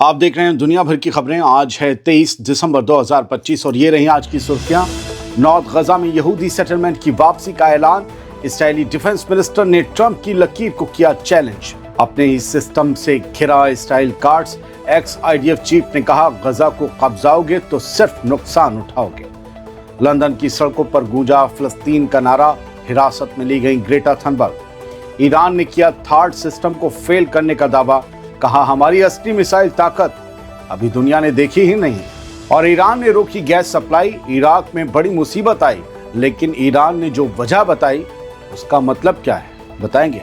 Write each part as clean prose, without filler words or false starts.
आप देख रहे हैं दुनिया भर की खबरें। आज है 23 दिसंबर 2025 और ये रही आज की सुर्खियां। नॉर्थ गजा में यहूदी सेटलमेंट की वापसी का ऐलान। इसराइली डिफेंस मिनिस्टर ने ट्रंप की लकीर को किया चैलेंज। अपने इस सिस्टम से घिरा Israel cards. X IDF chief ने कहा, गजा को कब्जाओगे तो सिर्फ नुकसान उठाओगे। लंदन की सड़कों पर गूंजा फिलिस्तीन का नारा। हिरासत में ली गई ग्रेटा थनबर्ग। ईरान ने किया थार्ड सिस्टम को फेल करने का दावा। कहा, हमारी असली मिसाइल ताकत अभी दुनिया ने देखी ही नहीं। और ईरान ने रोकी गैस सप्लाई। इराक में बड़ी मुसीबत आई, लेकिन ईरान ने जो वजह बताई उसका मतलब क्या है, बताएंगे।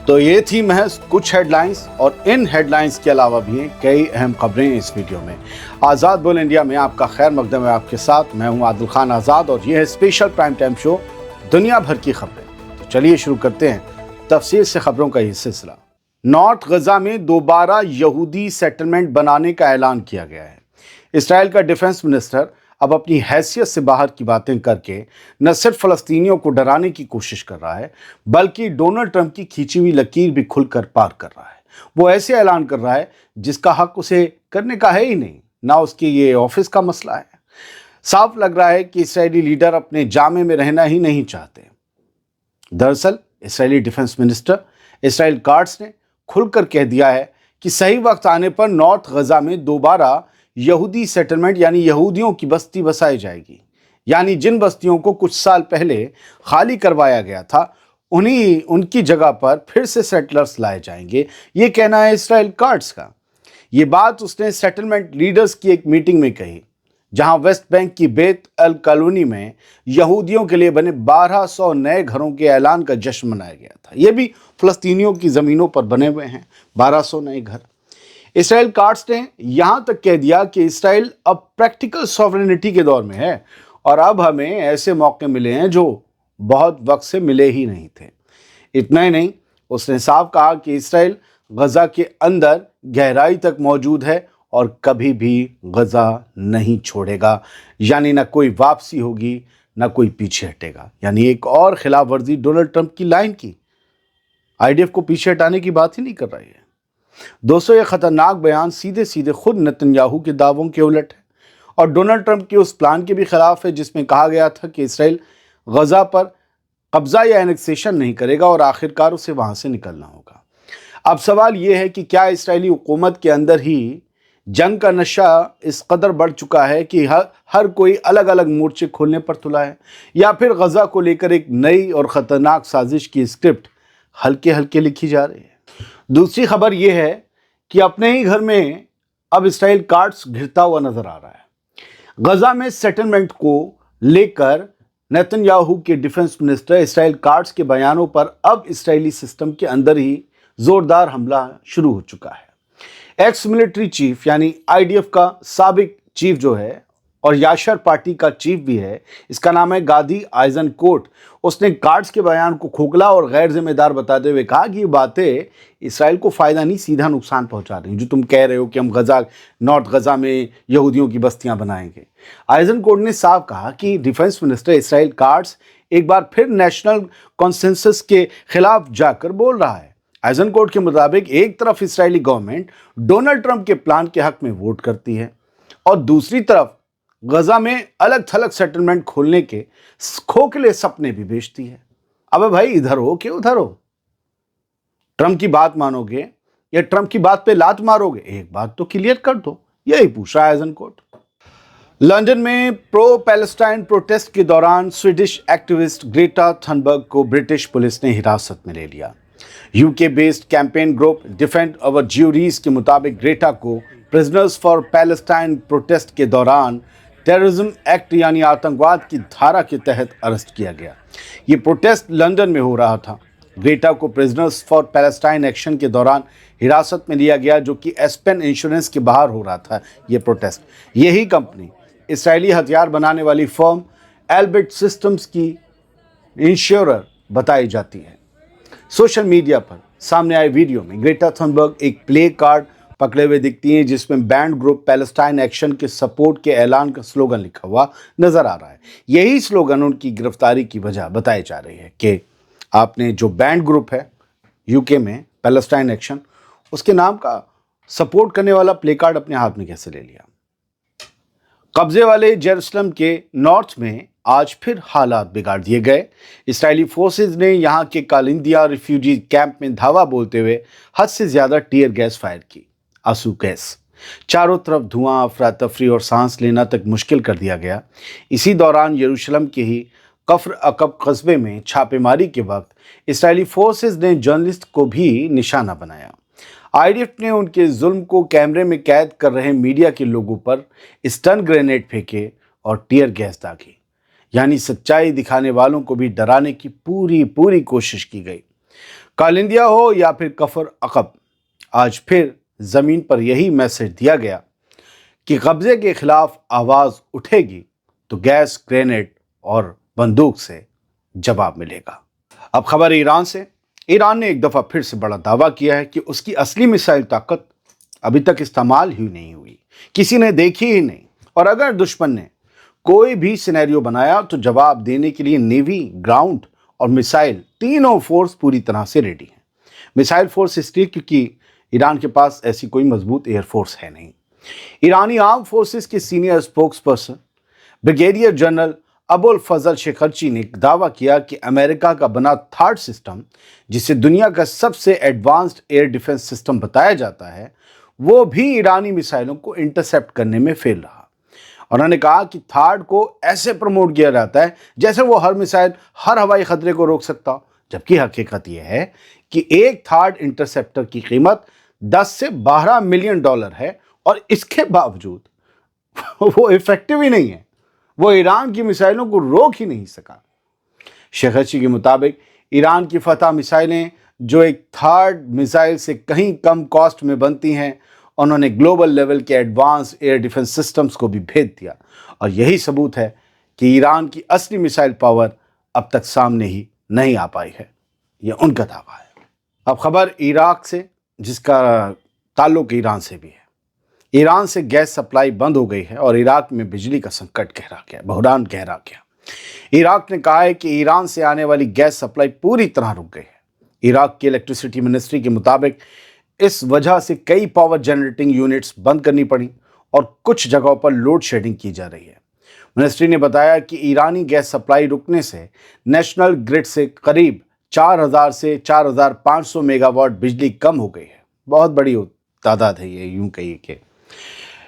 तो ये थी महज कुछ हेडलाइंस, और इन हेडलाइंस के अलावा भी कई अहम खबरें इस वीडियो में। आज़ाद बोल इंडिया में आपका खैर मकदम है। आपके साथ मैं हूं आदिल खान आज़ाद, और ये है स्पेशल प्राइम टाइम शो दुनिया भर की खबरें। तो चलिए शुरू करते हैं तफसील से खबरों का ये सिलसिला। नॉर्थ गजा में दोबारा यहूदी सेटलमेंट बनाने का ऐलान किया गया है। इसराइल का डिफेंस मिनिस्टर अब अपनी हैसियत से बाहर की बातें करके न सिर्फ फलस्तीनियों को डराने की कोशिश कर रहा है, बल्कि डोनाल्ड ट्रंप की खींची हुई लकीर भी खुलकर पार कर रहा है। वो ऐसे ऐलान कर रहा है जिसका हक उसे करने का है ही नहीं, ना उसके ये ऑफिस का मसला है। साफ लग रहा है कि इसराइली लीडर अपने जामे में रहना ही नहीं चाहते। दरअसल Israeli defence minister Israel cards ने खुलकर कह दिया है कि सही वक्त आने पर नॉर्थ गजा में दोबारा यहूदी सेटलमेंट यानी यहूदियों की बस्ती बसाई जाएगी। यानी जिन बस्तियों को कुछ साल पहले खाली करवाया गया था, उनकी जगह पर फिर से सेटलर्स लाए जाएंगे। ये कहना है इसराइल कार्ड्स का। ये बात उसने सेटलमेंट लीडर्स की एक मीटिंग में कही, जहां वेस्ट बैंक की बेत अल कॉलोनी में यहूदियों के लिए बने 1200 नए घरों के ऐलान का जश्न मनाया गया था। ये भी फलस्तीनियों की ज़मीनों पर बने हुए हैं 1200 नए घर। इसराइल कार्ड्स ने यहाँ तक कह दिया कि इसराइल अब प्रैक्टिकल सॉवरेनिटी के दौर में है, और अब हमें ऐसे मौके मिले हैं जो बहुत वक्त से मिले ही नहीं थे। इतना ही नहीं, उसने साफ कहा कि इसराइल गजा के अंदर गहराई तक मौजूद है और कभी भी गजा नहीं छोड़ेगा। यानी ना कोई वापसी होगी, ना कोई पीछे हटेगा। यानी एक और खिलाफ वर्जी डोनाल्ड ट्रंप की लाइन की। IDF को पीछे हटाने की बात ही नहीं कर रही है। दोस्तों, ये खतरनाक बयान सीधे सीधे खुद नेतन्याहू के दावों के उलट है, और डोनाल्ड ट्रंप के उस प्लान के भी खिलाफ है जिसमें कहा गया था कि इसराइल गजा पर कब्जा या एनेक्सेशन नहीं करेगा और आखिरकार उसे वहां से निकलना होगा। अब सवाल यह है कि क्या इसराइली हुकूमत के अंदर ही जंग का नशा इस कदर बढ़ चुका है कि हर कोई अलग अलग मोर्चे खोलने पर तुला है, या फिर गजा को लेकर एक नई और ख़तरनाक साजिश की स्क्रिप्ट हल्के हल्के लिखी जा रही है। दूसरी खबर यह है कि अपने ही घर में अब इसराइल कार्ड्स घिरता हुआ नजर आ रहा है। गजा में सेटलमेंट को लेकर नेतन्याहू के डिफेंस मिनिस्टर इसराइल कार्ड्स के बयानों पर अब इसराइली सिस्टम के अंदर ही जोरदार हमला शुरू हो चुका है। एक्स मिलिट्री चीफ यानी IDF का साबिक चीफ जो है, और याशर पार्टी का चीफ भी है, इसका नाम है गादी आइजनकोट। उसने कार्ड्स के बयान को खोखला और गैर जिम्मेदार बताते हुए कहा कि ये बातें इसराइल को फ़ायदा नहीं, सीधा नुकसान पहुंचा रही हैं। जो तुम कह रहे हो कि हम नॉर्थ गजा में यहूदियों की बस्तियां बनाएंगे। आइजनकोट ने साफ कहा कि डिफेंस मिनिस्टर इसराइल कार्ड्स एक बार फिर नेशनल कॉन्सेंसस के खिलाफ जाकर बोल रहा है। आइजनकोट के मुताबिक एक तरफ इसराइली गवर्नमेंट डोनाल्ड ट्रंप के प्लान के हक में वोट करती है, और दूसरी तरफ गजा में अलग थलग सेटलमेंट खोलने के खोखले सपने भी बेचती है। अबे भाई, इधर हो कि उधर हो? ट्रंप की बात मानोगे या ट्रंप की बात पे लात मारोगे? एक बात तो क्लियर कर दो, यही पूछ रहा है आइजनकोट। लंदन में प्रो पैलेस्टाइन प्रोटेस्ट के दौरान स्वीडिश एक्टिविस्ट ग्रेटा थनबर्ग को ब्रिटिश पुलिस ने हिरासत में ले लिया। UK based campaign group Defend Our Juries के मुताबिक ग्रेटा को प्रिजनर्स फॉर पैलेस्टाइन प्रोटेस्ट के दौरान टेररिज्म एक्ट यानी आतंकवाद की धारा के तहत अरेस्ट किया गया। ये प्रोटेस्ट लंदन में हो रहा था। ग्रेटा को प्रिजनर्स फॉर पैलेस्टाइन एक्शन के दौरान हिरासत में लिया गया, जो कि एस्पेन इंश्योरेंस के बाहर हो रहा था ये प्रोटेस्ट। यही कंपनी इसराइली हथियार बनाने वाली फर्म एल्बिट सिस्टम्स की इंश्योरर बताई जाती है। सोशल मीडिया पर सामने आए वीडियो में ग्रेटा थनबर्ग एक प्ले कार्ड पकड़े हुए दिखती हैं, जिसमें बैंड ग्रुप पैलेस्टाइन एक्शन के सपोर्ट के ऐलान का स्लोगन लिखा हुआ नजर आ रहा है। यही स्लोगन उनकी गिरफ्तारी की वजह बताई जा रही है कि आपने जो बैंड ग्रुप है UK में पैलेस्टाइन एक्शन, उसके नाम का सपोर्ट करने वाला प्ले कार्ड अपने हाथ में कैसे ले लिया। कब्जे वाले जेरूसलम के नॉर्थ में आज फिर हालात बिगाड़ दिए गए। इस्राएली फोर्सेज ने यहां के कालिंदिया रिफ्यूजी कैंप में धावा बोलते हुए हद से ज्यादा टीयर गैस फायर की। आंसू गैस, चारों तरफ धुआं, अफरा तफरी और सांस लेना तक मुश्किल कर दिया गया। इसी दौरान यरूशलेम के ही कफ्र अकब कस्बे में छापेमारी के वक्त इस्राएली फोर्सेज ने जर्नलिस्ट को भी निशाना बनाया। आईडीएफ ने उनके जुल्म को कैमरे में कैद कर रहे मीडिया के लोगों पर स्टन ग्रेनेड फेंके और टीयर गैस दागी, यानी सच्चाई दिखाने वालों को भी डराने की पूरी कोशिश की गई। कालिंदिया हो या फिर कफ्र अकब, आज फिर जमीन पर यही मैसेज दिया गया कि कब्जे के खिलाफ आवाज उठेगी तो गैस, ग्रेनेड और बंदूक से जवाब मिलेगा। अब खबर ईरान से। ईरान ने एक दफा फिर से बड़ा दावा किया है कि उसकी असली मिसाइल ताकत अभी तक इस्तेमाल ही नहीं हुई, किसी ने देखी ही नहीं, और अगर दुश्मन ने कोई भी सिनेरियो बनाया तो जवाब देने के लिए नेवी, ग्राउंड और मिसाइल तीनों फोर्स पूरी तरह से रेडी हैं। मिसाइल फोर्स इसलिए क्योंकि ईरान के पास ऐसी कोई मजबूत एयरफोर्स है नहीं। ईरानी आर्म फोर्सेस के senior spokesperson brigadier general Abolfazl Shekarchi ने दावा किया कि अमेरिका का बना थर्ड सिस्टम, जिसे दुनिया का सबसे एडवांस्ड एयर डिफेंस सिस्टम बताया जाता है, वो भी ईरानी मिसाइलों को इंटरसेप्ट करने में फेल रहा। उन्होंने कहा कि थर्ड को ऐसे प्रमोट किया जाता है जैसे वो हर मिसाइल, हर हवाई खतरे को रोक सकता हो, जबकि हकीकत यह है कि एक थर्ड इंटरसेप्टर की कीमत 10 से 12 मिलियन डॉलर है और इसके बावजूद वो इफेक्टिव ही नहीं है। वो ईरान की मिसाइलों को रोक ही नहीं सका। शेखरची के मुताबिक ईरान की फतह मिसाइलें, जो एक थर्ड मिसाइल से कहीं कम कॉस्ट में बनती हैं, उन्होंने ग्लोबल लेवल के एडवांस एयर डिफेंस सिस्टम्स को भी भेज दिया, और यही सबूत है कि ईरान की असली मिसाइल पावर अब तक सामने ही नहीं आ पाई है। यह उनका दावा है। अब खबर इराक से, जिसका ताल्लुक ईरान से भी है। ईरान से गैस सप्लाई बंद हो गई है और इराक में बिजली का संकट गहरा गया, बहरान गहरा गया। इराक ने कहा है कि ईरान से आने वाली गैस सप्लाई पूरी तरह रुक गई है। इराक की इलेक्ट्रिसिटी मिनिस्ट्री के मुताबिक इस वजह से कई पावर जनरेटिंग यूनिट्स बंद करनी पड़ी और कुछ जगहों पर लोड शेडिंग की जा रही है। मिनिस्ट्री ने बताया कि ईरानी गैस सप्लाई रुकने से नेशनल ग्रिड से करीब 4000 से 4500 मेगावाट बिजली कम हो गई है। बहुत बड़ी तादाद है ये, यूं कहिए कि।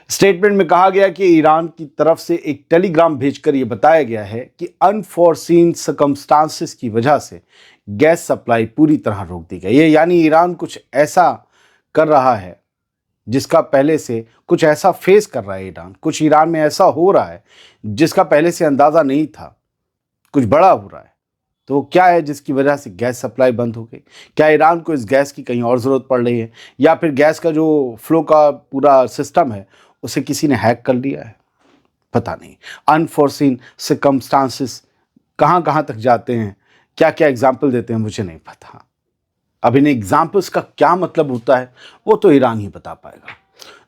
स्टेटमेंट में कहा गया कि ईरान की तरफ से एक टेलीग्राम भेजकर यह बताया गया है कि अनफोर्सीन सर्कमस्टांसेस की वजह से गैस सप्लाई पूरी तरह रोक दी गई है। यानी ईरान कुछ ऐसा कर रहा है जिसका पहले से, कुछ ऐसा फेस कर रहा है ईरान, कुछ ईरान में ऐसा हो रहा है जिसका पहले से अंदाजा नहीं था, कुछ बड़ा हो रहा है। तो क्या है जिसकी वजह से गैस सप्लाई बंद हो गई? क्या ईरान को इस गैस की कहीं और ज़रूरत पड़ रही है, या फिर गैस का जो फ्लो का पूरा सिस्टम है उसे किसी ने हैक कर लिया है? पता नहीं। अनफोर्सीन सर्कमस्टांसेस कहाँ कहाँ तक जाते हैं, क्या क्या एग्जाम्पल देते हैं, मुझे नहीं पता। अब इन एग्जाम्पल्स का क्या मतलब होता है वो तो ईरान ही बता पाएगा।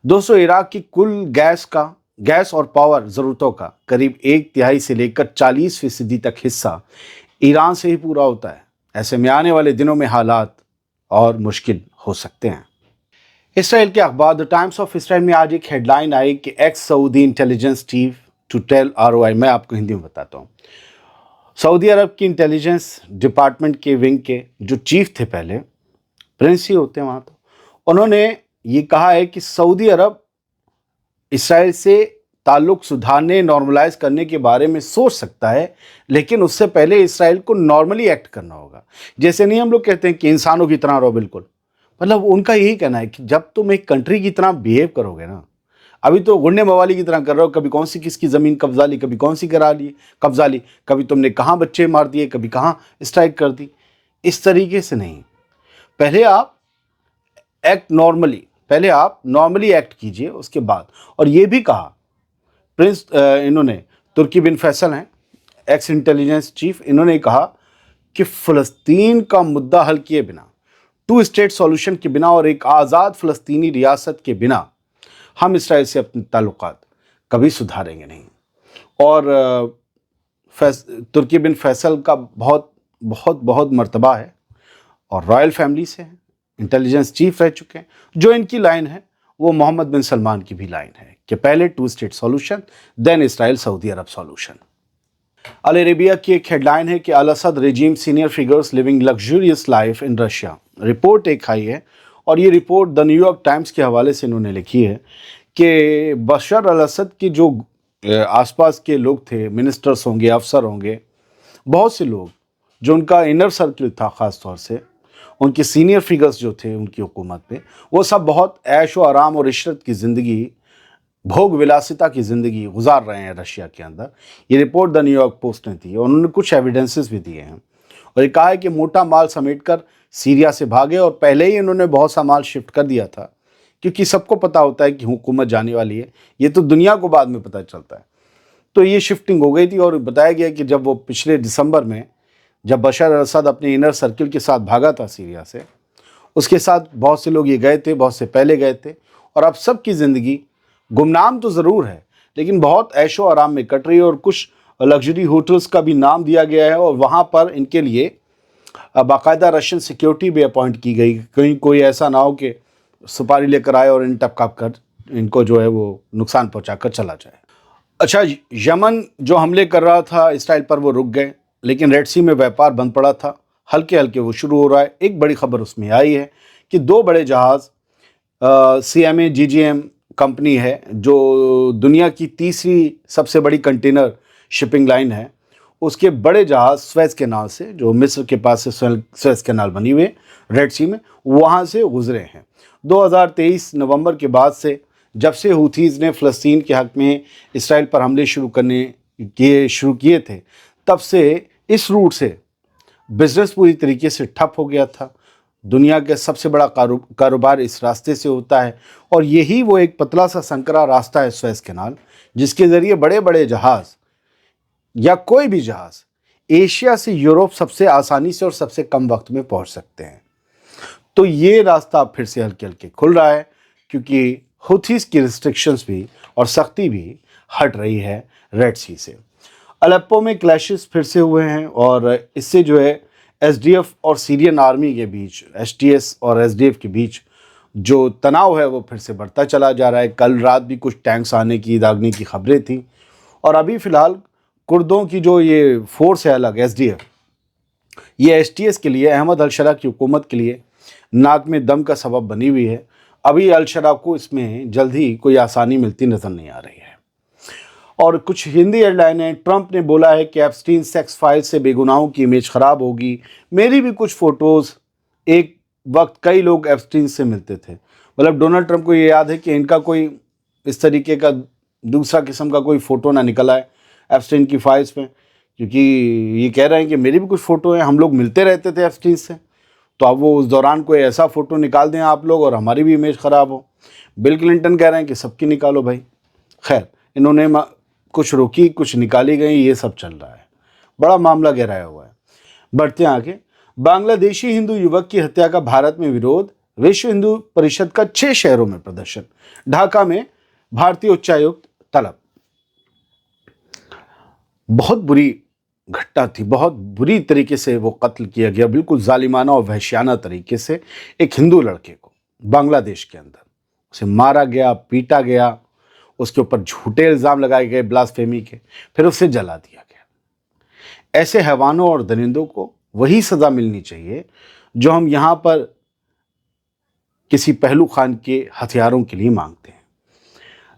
दोस्तों, इराक की कुल गैस और पावर ज़रूरतों का करीब 1/3 से लेकर 40% तक हिस्सा ईरान से ही पूरा होता है। ऐसे में आने वाले दिनों में हालात और मुश्किल हो सकते हैं। इसराइल के अखबार द टाइम्स ऑफ इसराइल में आज एक हेडलाइन आई कि ex Saudi intelligence chief to tell ROI। मैं आपको हिंदी में बताता हूँ। सऊदी अरब की इंटेलिजेंस डिपार्टमेंट के विंग के जो चीफ थे, पहले प्रिंस ही होते हैं वहाँ, तो उन्होंने ये कहा है कि सऊदी अरब इसराइल से ताल्लुक सुधारने, नॉर्मलाइज करने के बारे में सोच सकता है, लेकिन उससे पहले इसराइल को नॉर्मली एक्ट करना होगा। जैसे नहीं हम लोग कहते हैं कि इंसानों की तरह रहो, बिल्कुल, मतलब उनका यही कहना है कि जब तुम एक कंट्री की तरह बिहेव करोगे ना, अभी तो गुंडे मवाली की तरह कर रहे हो, कभी कौन सी किसकी ज़मीन कब्जा ली, कभी कौन सी कब्जा ली, कभी तुमने कहाँ बच्चे मार दिए, कभी कहाँ स्ट्राइक कर दी। इस तरीके से नहीं, पहले आप नॉर्मली एक्ट कीजिए उसके बाद। और ये भी कहा प्रिंस, इन्होंने, तुर्की बिन फैसल हैं एक्स इंटेलिजेंस चीफ, इन्होंने कहा कि फ़लस्तीन का मुद्दा हल किए बिना, 2 स्टेट सॉल्यूशन के बिना और एक आज़ाद फ़लस्तीनी रियासत के बिना हम इसराइल से अपने ताल्लुकात कभी सुधारेंगे नहीं। और तुर्की बिन फैसल का बहुत बहुत बहुत मर्तबा है और रॉयल फैमिली से हैं, इंटेलिजेंस चीफ रह चुके हैं। जो इनकी लाइन है वो मोहम्मद बिन सलमान की भी लाइन है कि पहले two state solution then Israel Saudi Arab solution. Al Arabiya की एक हेडलाइन है कि al Assad regime senior figures living luxurious life in Russia. Report एक आई है और ये रिपोर्ट द न्यूयॉर्क टाइम्स के हवाले से इन्होंने लिखी है कि बशर अल असद के जो आसपास के लोग थे, मिनिस्टर्स होंगे, अफसर होंगे, बहुत से लोग जो उनका इनर सर्कल था, ख़ास तौर से उनके सीनियर फिगर्स जो थे उनकी हुकूमत में, वो सब बहुत ऐश व आराम और इशरत की ज़िंदगी, भोग विलासिता की ज़िंदगी गुजार रहे हैं रशिया के अंदर। ये रिपोर्ट द न्यूयॉर्क पोस्ट ने दी और उन्होंने कुछ एविडेंसेस भी दिए हैं और ये कहा है कि मोटा माल समेटकर सीरिया से भागे और पहले ही इन्होंने बहुत सा माल शिफ्ट कर दिया था, क्योंकि सबको पता होता है कि हुकूमत जाने वाली है, ये तो दुनिया को बाद में पता चलता है। तो ये शिफ्टिंग हो गई थी और बताया गया कि जब वो पिछले दिसंबर में जब बशर अल असद अपने इनर सर्किल के साथ भागा था सीरिया से, उसके साथ बहुत से लोग ये गए थे, बहुत से पहले गए थे और अब सबकी ज़िंदगी गुमनाम तो ज़रूर है लेकिन बहुत ऐशो आराम में कट रही है और कुछ लग्जरी होटल्स का भी नाम दिया गया है और वहाँ पर इनके लिए बाकायदा रशियन सिक्योरिटी भी अपॉइंट की गई, कहीं कोई ऐसा ना हो कि सुपारी लेकर आए और इन टपकाप कर इनको जो है वो नुकसान पहुँचा कर चला जाए। अच्छा, यमन जो हमले कर रहा था इसराइल पर वो रुक गए, लेकिन रेड सी में व्यापार बंद पड़ा था, हल्के हल्के वो शुरू हो रहा है। एक बड़ी खबर उसमें आई है कि 2 बड़े जहाज़ CMA GGM कंपनी है जो दुनिया की तीसरी सबसे बड़ी कंटेनर शिपिंग लाइन है, उसके बड़े जहाज़ स्वेज कैनाल से, जो मिस्र के पास से स्वेज कैनाल बनी हुई है रेड सी में, वहाँ से गुजरे हैं। 2023 नवंबर के बाद से जब से हूथीज़ ने फ़लस्तीन के हक़ में इसराइल पर हमले शुरू किए थे, तब से इस रूट से बिज़नेस पूरी तरीके से ठप हो गया था। दुनिया का सबसे बड़ा कारोबार इस रास्ते से होता है और यही वो एक पतला सा संकरा रास्ता है स्वेज कैनाल, जिसके ज़रिए बड़े बड़े जहाज़ या कोई भी जहाज़ एशिया से यूरोप सबसे आसानी से और सबसे कम वक्त में पहुंच सकते हैं। तो ये रास्ता अब फिर से हल्के हल्के खुल रहा है क्योंकि हुथीज़ की रिस्ट्रिक्शंस भी और सख्ती भी हट रही है रेड सी से। अलेप्पो में क्लैशेस फिर से हुए हैं और इससे जो है SDF और सीरियन आर्मी के बीच, STS और SDF के बीच जो तनाव है वो फिर से बढ़ता चला जा रहा है। कल रात भी कुछ टैंक्स आने की, दागने की खबरें थी और अभी फ़िलहाल कुर्दों की जो ये फोर्स है अलग SDF, ये STS के लिए, अहमद अल-शरा की हुकूमत के लिए नाक में दम का सबब बनी हुई है। अभी अल-शरा को इसमें जल्द ही कोई आसानी मिलती नज़र नहीं आ रही है। और कुछ हिंदी हेडलाइनें, ट्रंप ने बोला है कि एप्स्टीन सेक्स फाइल से बेगुनाहों की इमेज ख़राब होगी। मेरी भी कुछ फ़ोटोज़, एक वक्त कई लोग एप्स्टीन से मिलते थे, मतलब डोनाल्ड ट्रंप को ये याद है कि इनका कोई इस तरीके का दूसरा किस्म का कोई फ़ोटो ना निकल आए एप्स्टीन की फाइल्स में, क्योंकि ये कह रहे हैं कि मेरी भी कुछ फ़ोटो हैं, हम लोग मिलते रहते थे एप्स्टीन से, तो अब वो उस दौरान कोई ऐसा फ़ोटो निकाल दें आप लोग और हमारी भी इमेज ख़राब हो। बिल क्लिंटन कह रहे हैं कि सबकी निकालो भाई। खैर, इन्होंने कुछ रोकी, कुछ निकाली गई, ये सब चल रहा है, बड़ा मामला गहराया हुआ है। बढ़ते हैं आगे। बांग्लादेशी हिंदू युवक की हत्या का भारत में विरोध, विश्व हिंदू परिषद का 6 शहरों में प्रदर्शन, ढाका में भारतीय उच्चायुक्त तलब। बहुत बुरी घटना थी, बहुत बुरी तरीके से वो कत्ल किया गया, बिल्कुल जालिमाना और वहशियाना तरीके से एक हिंदू लड़के को बांग्लादेश के अंदर उसे मारा गया, पीटा गया, उसके ऊपर झूठे इल्ज़ाम लगाए गए ब्लास्फेमी के, फिर उसे जला दिया गया। ऐसे हैवानों और दरिंदों को वही सज़ा मिलनी चाहिए जो हम यहाँ पर किसी पहलू खान के हथियारों के लिए मांगते हैं।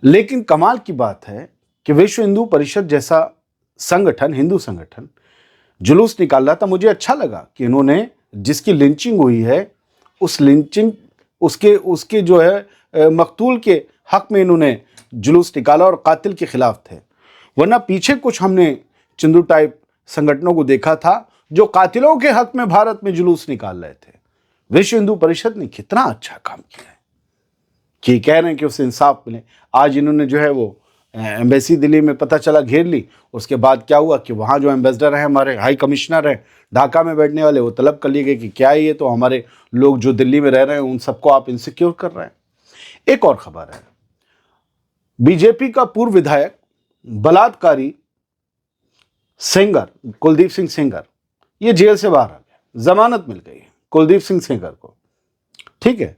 लेकिन कमाल की बात है कि विश्व हिंदू परिषद जैसा संगठन, हिंदू संगठन, जुलूस निकाल रहा था। मुझे अच्छा लगा कि इन्होंने, जिसकी लिंचिंग हुई है, उस लिंचिंग उसके जो है मकतूल के हक में इन्होंने जुलूस निकाला और कातिल के खिलाफ थे। वरना पीछे कुछ हमने चिंदू टाइप संगठनों को देखा था जो कातिलों के हक में भारत में जुलूस निकाल रहे थे। विश्व हिंदू परिषद ने कितना अच्छा काम किया है कि कह रहे हैं कि उसे इंसाफ मिले। आज इन्होंने जो है वो एम्बेसी दिल्ली में पता चला घेर ली, उसके बाद क्या हुआ कि वहाँ जो एम्बेसडर हैं, हमारे हाई कमिश्नर हैं ढाका में बैठने वाले, वो तलब कर लिए गए कि क्या है ये तो हमारे लोग जो दिल्ली में रह रहे हैं उन सबको आप इनसिक्योर कर रहे हैं। एक और खबर है, बीजेपी का पूर्व विधायक, बलात्कारी सेंगर कुलदीप सिंह सेंगर, ये जेल से बाहर आ गया, जमानत मिल गई है कुलदीप सिंह सेंगर को। ठीक है,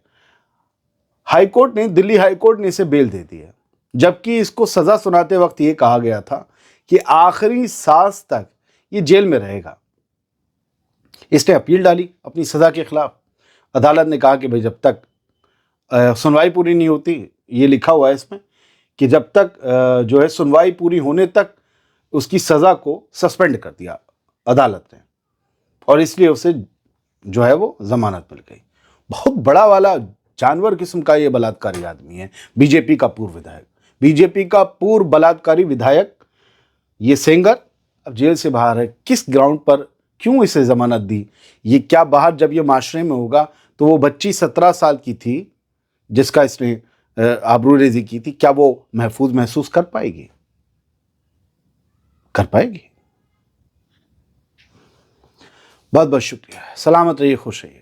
ہائی کورٹ نے دلی ہائی کورٹ نے اسے بیل دے دی ہے، جبکہ اس کو سزا سناتے وقت یہ کہا گیا تھا کہ آخری سانس تک یہ جیل میں رہے گا۔ اس نے اپیل ڈالی اپنی سزا کے خلاف۔ عدالت نے کہا کہ بھئی جب تک سنوائی پوری نہیں ہوتی، یہ لکھا ہوا ہے اس میں کہ جب تک جو ہے سنوائی پوری ہونے تک اس کی سزا کو سسپینڈ کر دیا عدالت نے، اور اس لیے اسے جو ہے وہ ضمانت مل گئی۔ بہت بڑا والا جانور قسم کا یہ بلاತ್ಕಾری آدمی ہے، بی جے پی کا بی جے پی کا بلاತ್ಕಾری ودھائک، یہ سینگر اب جیل سے باہر ہے۔ کس گراؤنڈ پر کیوں اسے ضمانت دی؟ یہ کیا باہر جب یہ معاشرے میں ہوگا تو وہ بچی 17 سال کی تھی جس کا اس نے آبروریزی کی تھی، کیا وہ محفوظ محسوس کر پائے گی؟ بہت بہت شکریہ، سلامت رہیے، خوش رہیے۔